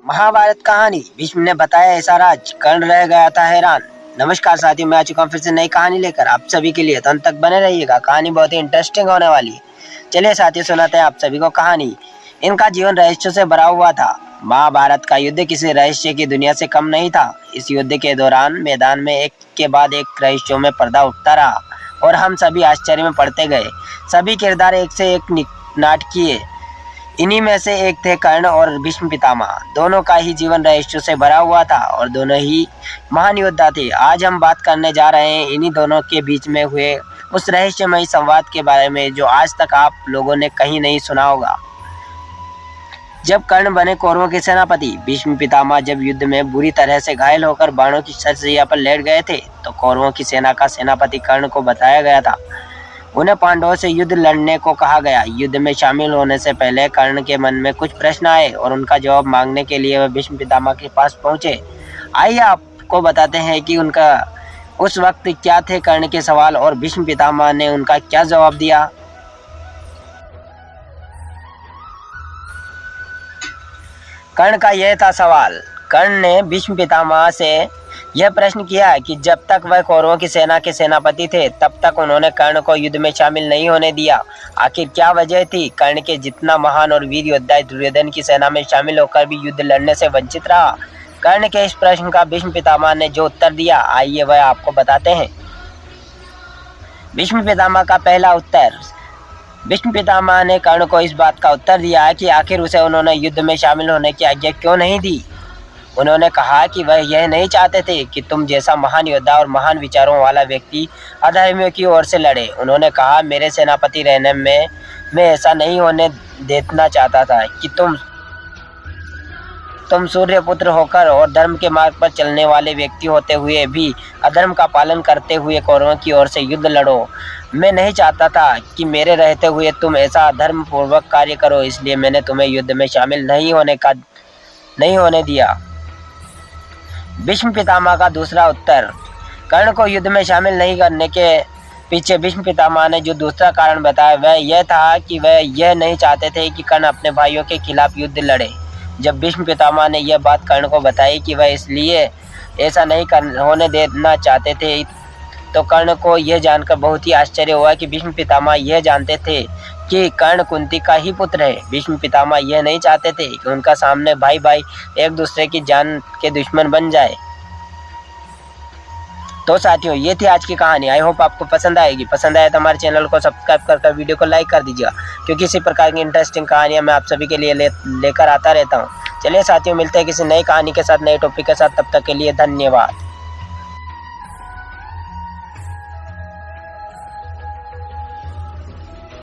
महाभारत कहानी। भीष्म ने बताया ऐसा राज, कर्ण रह गया था हैरान। नमस्कार साथियों, मैं आ चुका हूँ फिर से नई कहानी लेकर आप सभी के लिए, तो अंत तक बने रहिएगा, कहानी बहुत ही इंटरेस्टिंग होने वाली है। चलिए साथियों, सुनाते हैं आप सभी को कहानी। इनका जीवन रहस्यों से भरा हुआ था। महाभारत का युद्ध किसी रहस्य की दुनिया से कम नहीं था। इस युद्ध के दौरान मैदान में एक के बाद एक रहस्यों में पर्दा उठता रहा और हम सभी आश्चर्य में पड़ते गए। सभी किरदार एक से एक नाटकीय। इन्हीं में से एक थे कर्ण और भीष्म पितामह। दोनों का ही जीवन रहस्यों से भरा हुआ था और दोनों ही महान योद्धा थे। आज हम बात करने जा रहे हैं इन्हीं दोनों के बीच में हुए उस रहस्यमयी संवाद के बारे में जो आज तक आप लोगों ने कहीं नहीं सुना होगा। जब कर्ण बने कौरवों के सेनापति, भीष्म पितामह जब युद्ध में बुरी तरह से घायल होकर बाणों की शरशैया पर लेट गए थे, तो कौरवों की सेना का सेनापति कर्ण को बताया गया था। उन्हें पांडवों से युद्ध लड़ने को कहा गया। युद्ध में शामिल होने से पहले कर्ण के मन में कुछ प्रश्न आए और उनका जवाब मांगने के लिए वह भीष्म पितामह के पास पहुंचे। आइए आपको बताते हैं कि उनका उस वक्त क्या थे कर्ण के सवाल और भीष्म पितामह ने उनका क्या जवाब दिया। कर्ण का यह था सवाल। कर्ण ने भीष्म पितामह से यह प्रश्न किया कि जब तक वह कौरवों की सेना के सेनापति थे तब तक उन्होंने कर्ण को युद्ध में शामिल नहीं होने दिया। आखिर क्या वजह थी? कर्ण के जितना महान और वीर योद्धा दुर्योधन की सेना में शामिल होकर भी युद्ध लड़ने से वंचित रहा। कर्ण के इस प्रश्न का भीष्म पितामह ने जो उत्तर दिया, आइए वह आपको बताते हैं। भीष्म पितामह का पहला उत्तर। भीष्म पितामह ने कर्ण को इस बात का उत्तर दिया कि आखिर उसे उन्होंने युद्ध में शामिल होने की आज्ञा क्यों नहीं दी। उन्होंने कहा कि वह यह नहीं चाहते थे कि तुम जैसा महान योद्धा और महान विचारों वाला व्यक्ति अधर्मियों की ओर से लड़े। उन्होंने कहा, मेरे सेनापति रहने में मैं ऐसा नहीं होने देना चाहता था कि तुम सूर्य पुत्र होकर और धर्म के मार्ग पर चलने वाले व्यक्ति होते हुए भी अधर्म का पालन करते हुए कौरवों की ओर से युद्ध लड़ो। मैं नहीं चाहता था कि मेरे रहते हुए तुम ऐसा अधर्म पूर्वक कार्य करो, इसलिए मैंने तुम्हें युद्ध में शामिल नहीं होने दिया। भीष्म पितामह का दूसरा उत्तर। कर्ण को युद्ध में शामिल नहीं करने के पीछे भीष्म पितामह ने जो दूसरा कारण बताया वह यह था कि वह यह नहीं चाहते थे कि कर्ण अपने भाइयों के खिलाफ युद्ध लड़े। जब भीष्म पितामह ने यह बात कर्ण को बताई कि वह इसलिए ऐसा नहीं होने देना चाहते थे, तो कर्ण को यह जानकर बहुत ही आश्चर्य हुआ कि भीष्म पितामह यह जानते थे कि कर्ण कुंती का ही पुत्र है। भीष्म पितामह यह नहीं चाहते थे कि उनका सामने भाई भाई एक दूसरे की जान के दुश्मन बन जाए। तो साथियों, ये थी आज की कहानी। आई होप आपको पसंद आएगी। पसंद आए तो हमारे चैनल को सब्सक्राइब कर वीडियो को लाइक कर दीजिएगा, क्योंकि इसी प्रकार की इंटरेस्टिंग कहानियां मैं आप सभी के लिए लेकर आता रहता हूँ। चलिए साथियों, मिलते हैं किसी नई कहानी के साथ, नए टॉपिक के साथ। तब तक के लिए धन्यवाद।